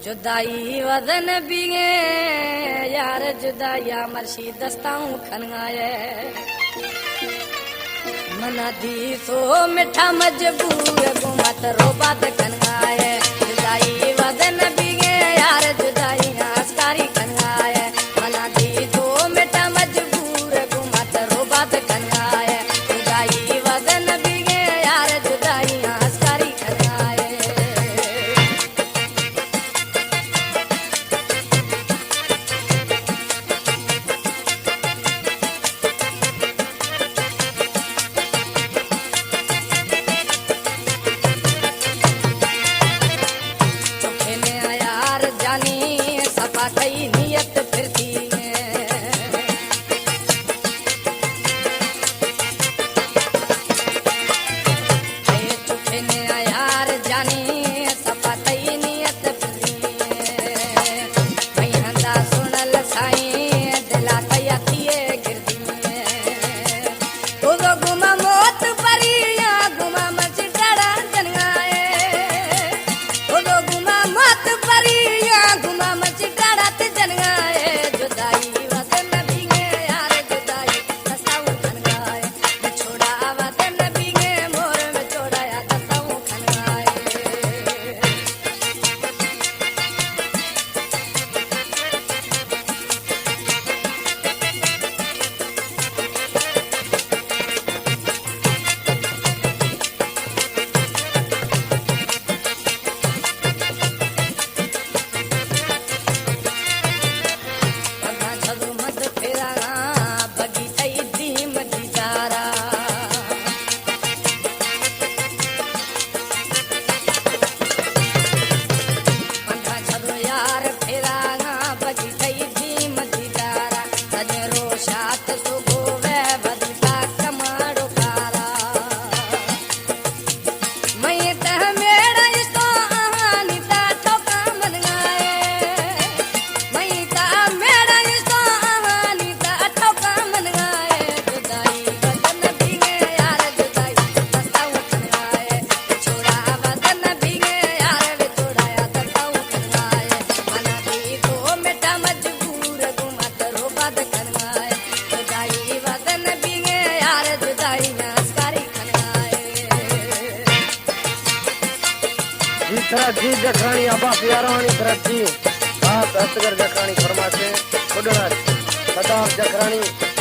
जुदाई वदन बिगे यार जुदाई मर्शी दस्ताऊं खनगाए मना दी सो मिठा मजबूर गुमत रोबात खनगाए जुदाई वदन बिगे यार जुदाई आसकारी खनगाए मना दी सो मिठा मजबूर गुमत रोबात खनगाए जुदाई वदन बिगे यार जुदाई आसकारी खनगाए कई नियत फिरती चुपे ने यार जानी सपा कई नियत फिरती वही हंदा सुनल साई दिला कया थिए गिरती तो गुमा मौत परिया गुमा मच डरा जनगाए तो गुमा मौत परिया गुमा मच जी जखरानी अबा प्यारानी तरक्की बात असगर जखरानी फरमाते खुदना सदाब जखरानी